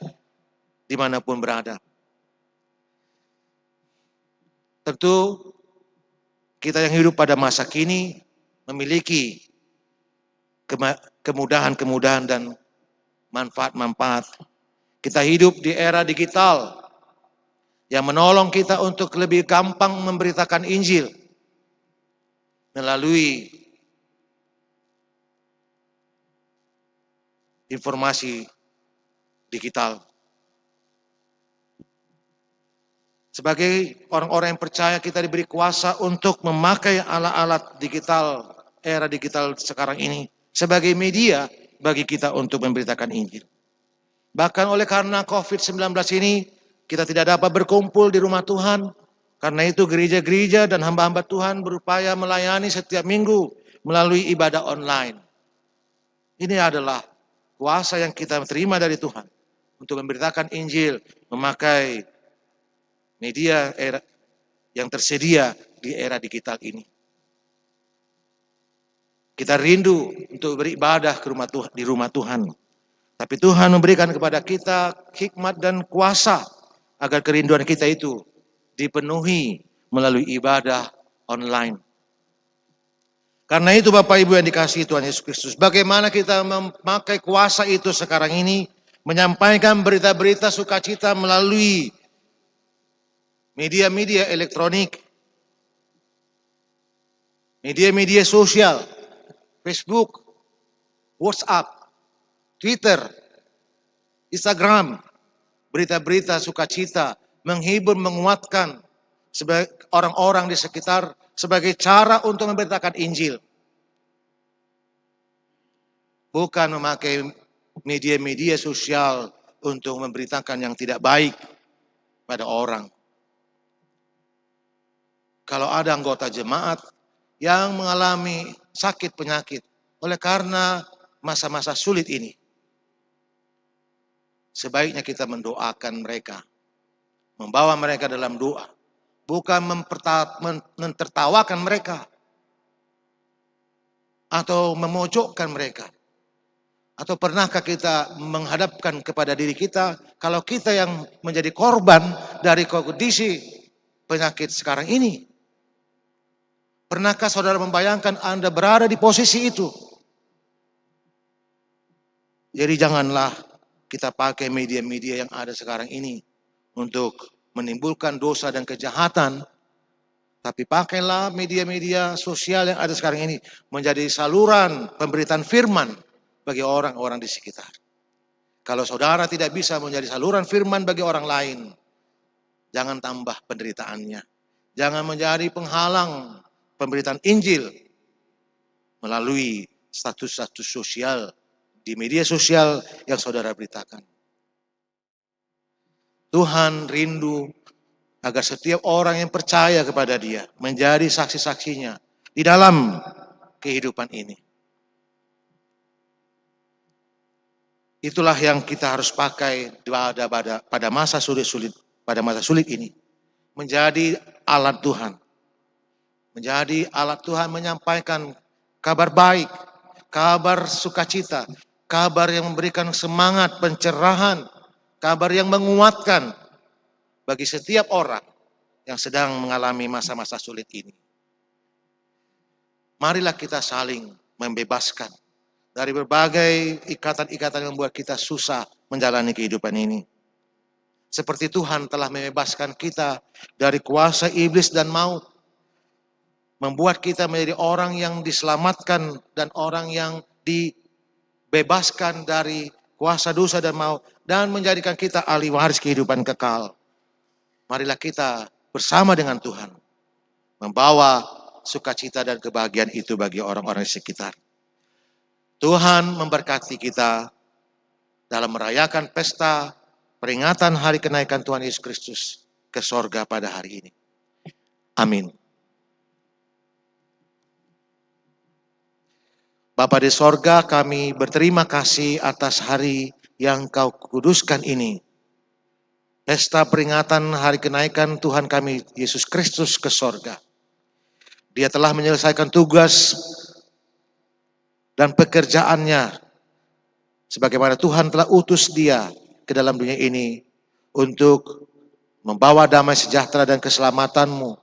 dimanapun berada. Tentu kita yang hidup pada masa kini memiliki kemudahan-kemudahan dan manfaat-manfaat. Kita hidup di era digital yang menolong kita untuk lebih gampang memberitakan Injil. melalui informasi digital. Sebagai orang-orang yang percaya, kita diberi kuasa untuk memakai alat-alat digital, era digital sekarang ini, sebagai media bagi kita untuk memberitakan Injil. Bahkan oleh karena COVID-19 ini, kita tidak dapat berkumpul di rumah Tuhan. Karena itu gereja-gereja dan hamba-hamba Tuhan berupaya melayani setiap minggu melalui ibadah online. Ini adalah kuasa yang kita terima dari Tuhan untuk memberitakan Injil, memakai media era yang tersedia di era digital ini. Kita rindu untuk beribadah di rumah Tuhan. Tapi Tuhan memberikan kepada kita hikmat dan kuasa agar kerinduan kita itu dipenuhi melalui ibadah online. Karena itu Bapak Ibu yang dikasihi Tuhan Yesus Kristus, bagaimana kita memakai kuasa itu sekarang ini, menyampaikan berita-berita sukacita melalui media-media elektronik, media-media sosial, Facebook, WhatsApp, Twitter, Instagram, berita-berita sukacita, menghibur, menguatkan sebagai orang-orang di sekitar sebagai cara untuk memberitakan Injil. Bukan memakai media-media sosial untuk memberitakan yang tidak baik pada orang. Kalau ada anggota jemaat yang mengalami sakit penyakit oleh karena masa-masa sulit ini, sebaiknya kita mendoakan mereka, membawa mereka dalam doa, bukan mentertawakan mereka atau memojokkan mereka. Atau pernahkah kita menghadapkan kepada diri kita, kalau kita yang menjadi korban dari kondisi penyakit sekarang ini? Pernahkah saudara membayangkan Anda berada di posisi itu? Jadi janganlah kita pakai media-media yang ada sekarang ini untuk menimbulkan dosa dan kejahatan. Tapi pakailah media-media sosial yang ada sekarang ini menjadi saluran pemberitaan firman bagi orang-orang di sekitar. Kalau saudara tidak bisa menjadi saluran firman bagi orang lain, jangan tambah penderitaannya. Jangan menjadi penghalang pemberitaan Injil melalui status-status sosial di media sosial yang saudara beritakan. Tuhan rindu agar setiap orang yang percaya kepada Dia menjadi saksi-saksinya di dalam kehidupan ini. Itulah yang kita harus pakai pada masa sulit ini. Menjadi alat Tuhan. Menjadi alat Tuhan menyampaikan kabar baik, kabar sukacita, kabar yang memberikan semangat, pencerahan, kabar yang menguatkan bagi setiap orang yang sedang mengalami masa-masa sulit ini. Marilah kita saling membebaskan dari berbagai ikatan-ikatan yang membuat kita susah menjalani kehidupan ini. Seperti Tuhan telah membebaskan kita dari kuasa iblis dan maut. Membuat kita menjadi orang yang diselamatkan dan orang yang dibebaskan dari kuasa dosa dan maut. Dan menjadikan kita ahli waris kehidupan kekal. Marilah kita bersama dengan Tuhan membawa sukacita dan kebahagiaan itu bagi orang-orang di sekitar. Tuhan memberkati kita dalam merayakan pesta peringatan hari kenaikan Tuhan Yesus Kristus ke sorga pada hari ini. Amin. Bapa di sorga, kami berterima kasih atas hari yang Kau kuduskan ini. Pesta peringatan hari kenaikan Tuhan kami Yesus Kristus ke sorga. Dia telah menyelesaikan tugas dan pekerjaannya sebagaimana Tuhan telah utus Dia ke dalam dunia ini untuk membawa damai sejahtera dan keselamatan-Mu,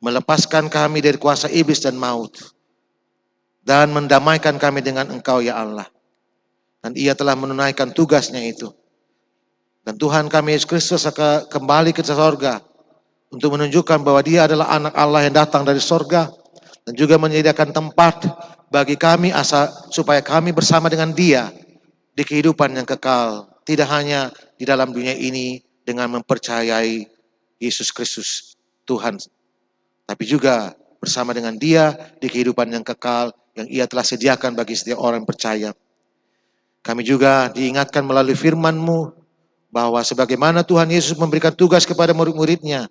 melepaskan kami dari kuasa iblis dan maut, dan mendamaikan kami dengan Engkau ya Allah. Dan Ia telah menunaikan tugasnya itu. Dan Tuhan kami Yesus Kristus akan kembali ke sorga untuk menunjukkan bahwa Dia adalah anak Allah yang datang dari sorga dan juga menyediakan tempat bagi kami supaya kami bersama dengan Dia di kehidupan yang kekal, tidak hanya di dalam dunia ini dengan mempercayai Yesus Kristus Tuhan, tapi juga bersama dengan Dia di kehidupan yang kekal yang Ia telah sediakan bagi setiap orang yang percaya. Kami juga diingatkan melalui firman-Mu bahwa sebagaimana Tuhan Yesus memberikan tugas kepada murid-muridnya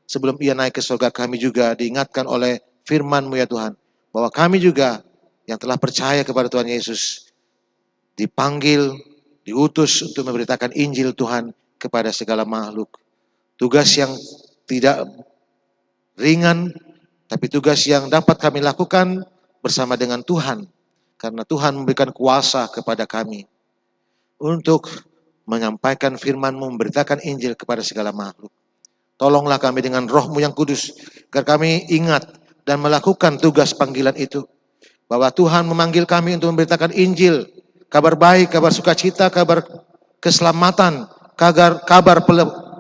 sebelum Ia naik ke surga, kami juga diingatkan oleh firman-Mu ya Tuhan, bahwa kami juga yang telah percaya kepada Tuhan Yesus dipanggil, diutus untuk memberitakan Injil Tuhan kepada segala makhluk. Tugas yang tidak ringan, tapi tugas yang dapat kami lakukan bersama dengan Tuhan, karena Tuhan memberikan kuasa kepada kami untuk menyampaikan firman-Mu, memberitakan Injil kepada segala makhluk. Tolonglah kami dengan Roh-Mu yang kudus, agar kami ingat dan melakukan tugas panggilan itu. Bahwa Tuhan memanggil kami untuk memberitakan Injil, kabar baik, kabar sukacita, kabar keselamatan, kabar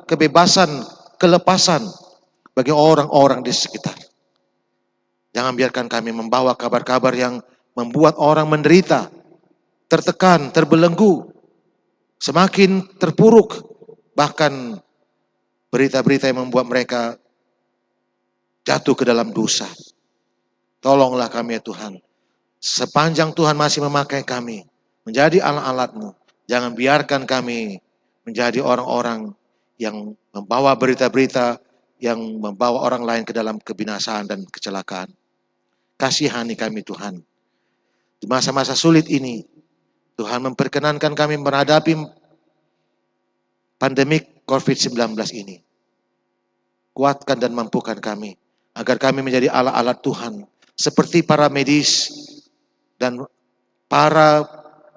kebebasan, kelepasan bagi orang-orang di sekitar. Jangan biarkan kami membawa kabar-kabar yang membuat orang menderita, tertekan, terbelenggu, semakin terpuruk, bahkan berita-berita yang membuat mereka jatuh ke dalam dosa. Tolonglah kami ya Tuhan. Sepanjang Tuhan masih memakai kami menjadi alat-alat-Mu, jangan biarkan kami menjadi orang-orang yang membawa berita-berita yang membawa orang lain ke dalam kebinasaan dan kecelakaan. Kasihani kami Tuhan. Di masa-masa sulit ini, Tuhan memperkenankan kami menghadapi pandemik COVID-19 ini. Kuatkan dan mampukan kami, agar kami menjadi alat-alat Tuhan, seperti para medis dan para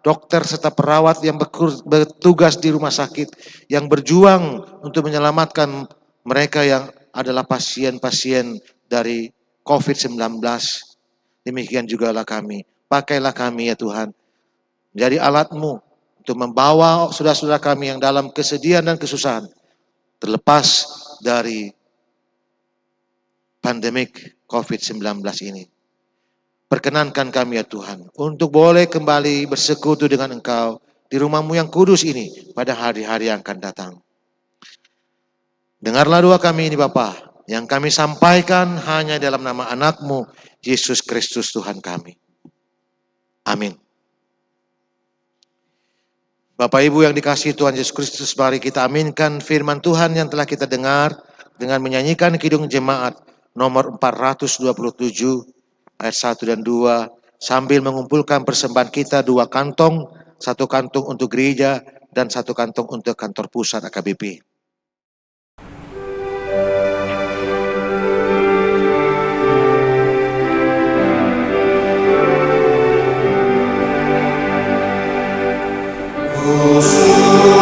dokter serta perawat yang bertugas di rumah sakit, yang berjuang untuk menyelamatkan mereka yang adalah pasien-pasien dari COVID-19. Demikian jugalah kami. Pakailah kami ya Tuhan, menjadi alat-Mu untuk membawa saudara-saudara kami yang dalam kesedihan dan kesusahan, terlepas dari pandemik COVID-19 ini. Perkenankan kami ya Tuhan, untuk boleh kembali bersekutu dengan Engkau di rumah-Mu yang kudus ini pada hari-hari yang akan datang. Dengarlah doa kami ini Bapa, yang kami sampaikan hanya dalam nama anak-Mu, Yesus Kristus Tuhan kami. Amin. Bapak Ibu yang dikasihi Tuhan Yesus Kristus, mari kita aminkan firman Tuhan yang telah kita dengar dengan menyanyikan Kidung Jemaat nomor 427 ayat 1 dan 2, sambil mengumpulkan persembahan kita 2 kantong, 1 kantong untuk gereja dan 1 kantong untuk kantor pusat AKBP. Terima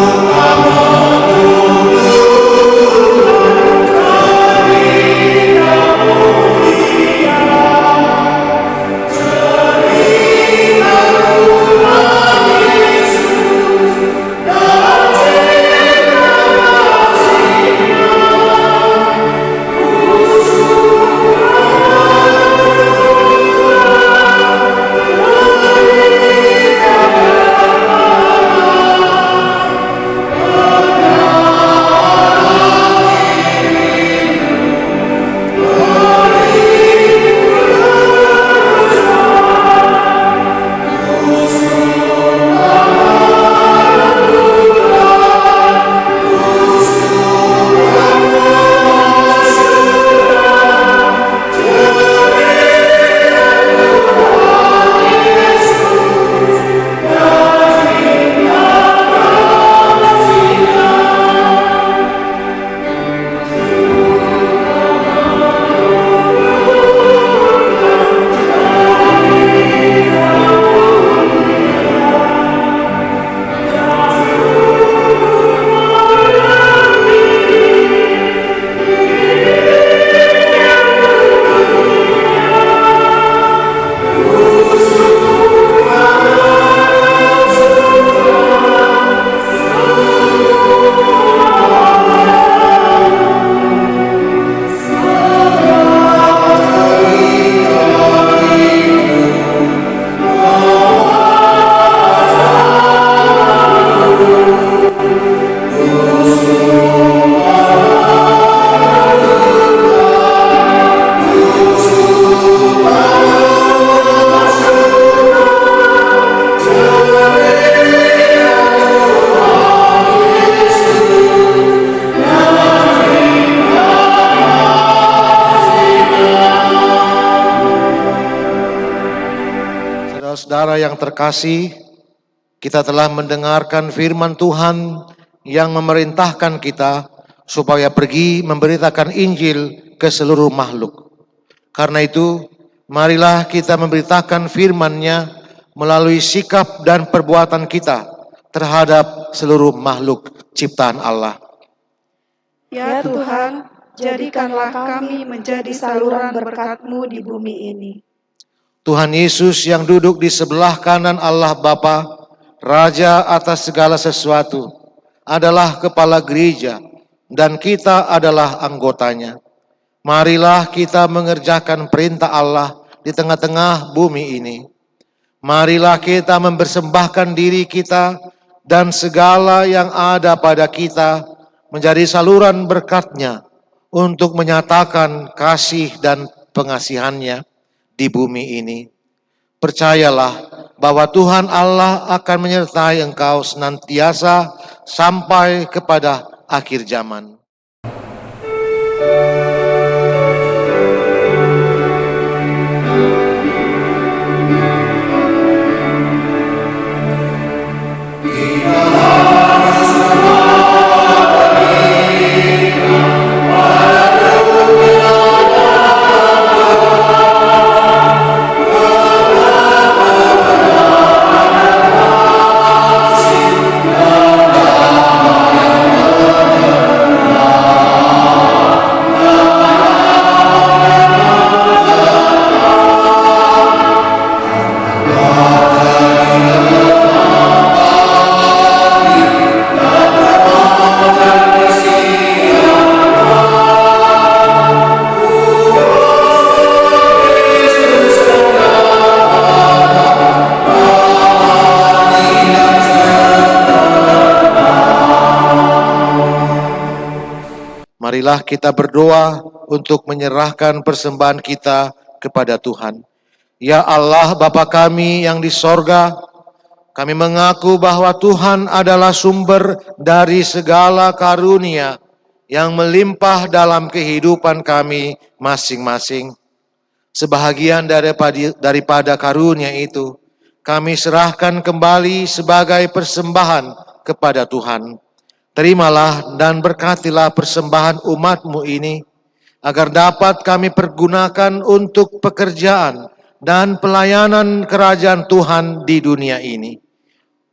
saudara yang terkasih, kita telah mendengarkan firman Tuhan yang memerintahkan kita supaya pergi memberitakan Injil ke seluruh makhluk. Karena itu, marilah kita memberitakan firman-Nya melalui sikap dan perbuatan kita terhadap seluruh makhluk ciptaan Allah. Ya Tuhan, jadikanlah kami menjadi saluran berkat-Mu di bumi ini. Tuhan Yesus yang duduk di sebelah kanan Allah Bapa, Raja atas segala sesuatu, adalah kepala gereja dan kita adalah anggotanya. Marilah kita mengerjakan perintah Allah di tengah-tengah bumi ini. Marilah kita mempersembahkan diri kita dan segala yang ada pada kita menjadi saluran berkat-Nya untuk menyatakan kasih dan pengasihan-Nya di bumi ini. Percayalah bahwa Tuhan Allah akan menyertai engkau senantiasa sampai kepada akhir zaman. Marilah kita berdoa untuk menyerahkan persembahan kita kepada Tuhan. Ya Allah Bapa kami yang di sorga, kami mengaku bahwa Tuhan adalah sumber dari segala karunia yang melimpah dalam kehidupan kami masing-masing. Sebahagian daripada karunia itu, kami serahkan kembali sebagai persembahan kepada Tuhan. Terimalah dan berkatilah persembahan umat-Mu ini, agar dapat kami pergunakan untuk pekerjaan dan pelayanan kerajaan Tuhan di dunia ini.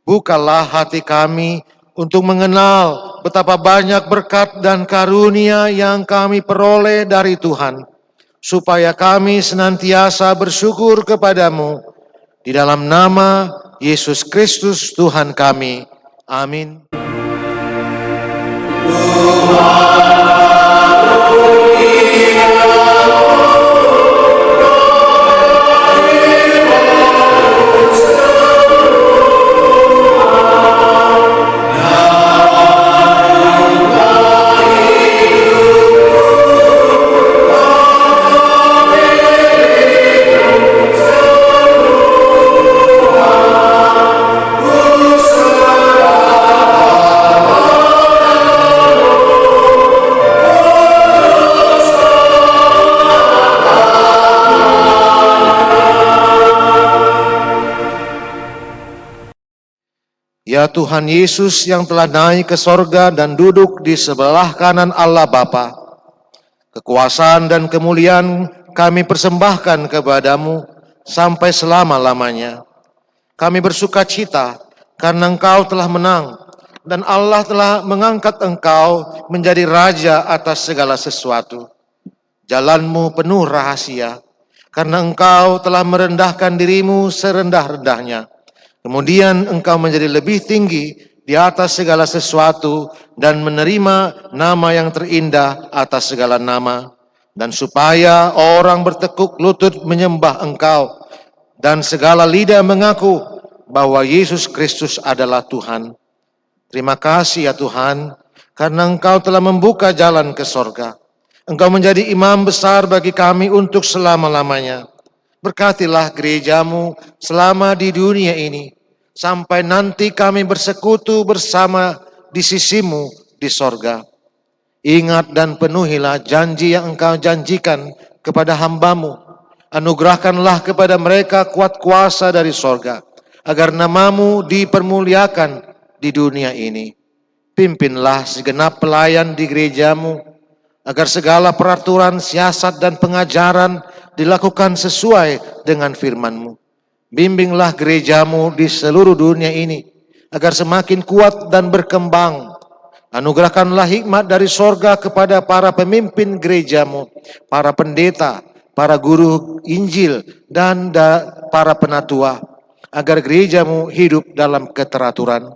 Bukalah hati kami untuk mengenal betapa banyak berkat dan karunia yang kami peroleh dari Tuhan, supaya kami senantiasa bersyukur kepadamu. Di dalam nama Yesus Kristus Tuhan kami. Amin. Ya Tuhan Yesus yang telah naik ke sorga dan duduk di sebelah kanan Allah Bapa, kekuasaan dan kemuliaan kami persembahkan kepadamu sampai selama-lamanya. Kami bersuka cita karena Engkau telah menang dan Allah telah mengangkat Engkau menjadi Raja atas segala sesuatu. Jalan-Mu penuh rahasia karena Engkau telah merendahkan diri-Mu serendah-rendahnya. Kemudian Engkau menjadi lebih tinggi di atas segala sesuatu dan menerima nama yang terindah atas segala nama. Dan supaya orang bertekuk lutut menyembah Engkau dan segala lidah mengaku bahwa Yesus Kristus adalah Tuhan. Terima kasih ya Tuhan, karena Engkau telah membuka jalan ke sorga. Engkau menjadi imam besar bagi kami untuk selama-lamanya. Berkatilah gereja-Mu selama di dunia ini, sampai nanti kami bersekutu bersama di sisi-Mu di sorga. Ingat dan penuhilah janji yang Engkau janjikan kepada hamba-Mu, Anugerahkanlah kepada mereka kuat kuasa dari sorga, agar namamu dipermuliakan di dunia ini. Pimpinlah segenap pelayan di gerejamu, agar segala peraturan, siasat, dan pengajaran dilakukan sesuai dengan firman-Mu. Bimbinglah gerejamu di seluruh dunia ini, agar semakin kuat dan berkembang. Anugerahkanlah hikmat dari sorga kepada para pemimpin gerejamu, para pendeta, para guru Injil, dan para penatua, agar gerejamu hidup dalam keteraturan.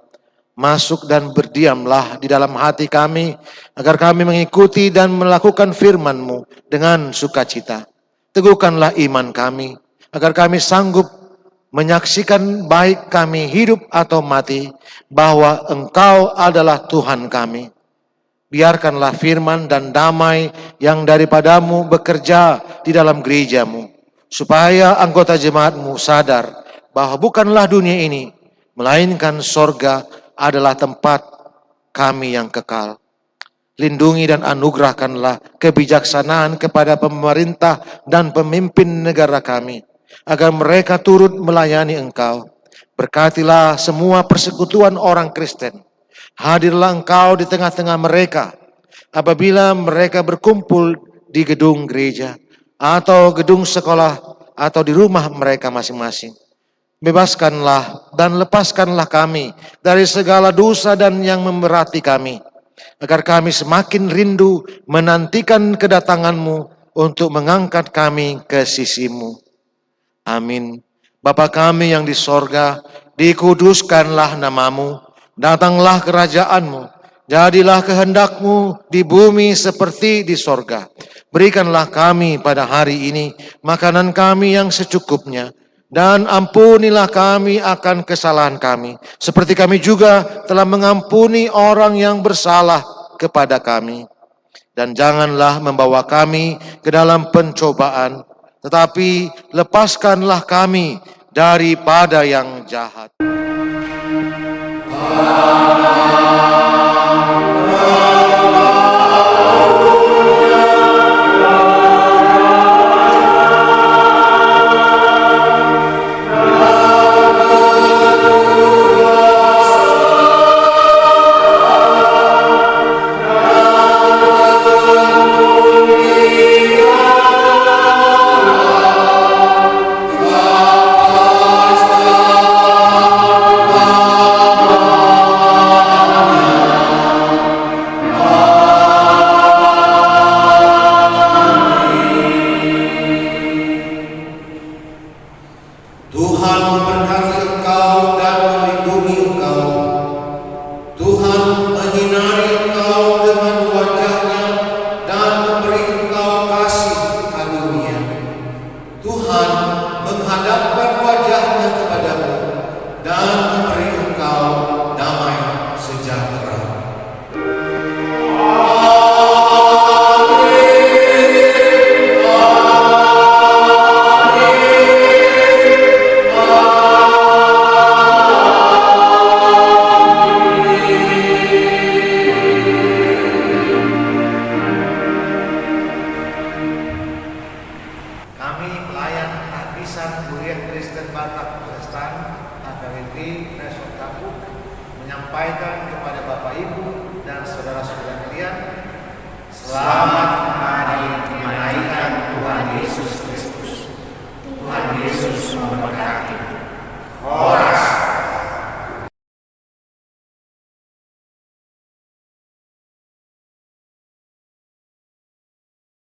Masuk dan berdiamlah di dalam hati kami, agar kami mengikuti dan melakukan firman-Mu dengan sukacita. Teguhkanlah iman kami, agar kami sanggup menyaksikan baik kami hidup atau mati, bahwa Engkau adalah Tuhan kami. Biarkanlah firman dan damai yang daripadamu bekerja di dalam gerejamu, supaya anggota jemaat-Mu sadar bahwa bukanlah dunia ini, melainkan sorga adalah tempat kami yang kekal. Lindungi dan anugerahkanlah kebijaksanaan kepada pemerintah dan pemimpin negara kami, agar mereka turut melayani Engkau. Berkatilah semua persekutuan orang Kristen. Hadirlah Engkau di tengah-tengah mereka, apabila mereka berkumpul di gedung gereja, atau gedung sekolah, atau di rumah mereka masing-masing. Bebaskanlah dan lepaskanlah kami dari segala dosa dan yang memberati kami, agar kami semakin rindu menantikan kedatangan-Mu untuk mengangkat kami ke sisi-Mu. Amin. Bapa kami yang di sorga, dikuduskanlah nama-Mu, datanglah kerajaan-Mu, jadilah kehendak-Mu di bumi seperti di sorga. Berikanlah kami pada hari ini makanan kami yang secukupnya, dan ampunilah kami akan kesalahan kami, seperti kami juga telah mengampuni orang yang bersalah kepada kami. Dan janganlah membawa kami ke dalam pencobaan, tetapi lepaskanlah kami daripada yang jahat. Tuhan memberkati engkau dan melindungi engkau. Tuhan menyinari engkau dengan wajah-Nya dan memberi engkau kasih karunia. Tuhan menghadapkan wajah-Nya kepadamu dan memberi engkau damai sejahtera. Kami pelayan Hadisan Kuliah Kristen Batak Protestan HKBP Resort Kapuk menyampaikan kepada Bapak Ibu dan saudara-saudara sekalian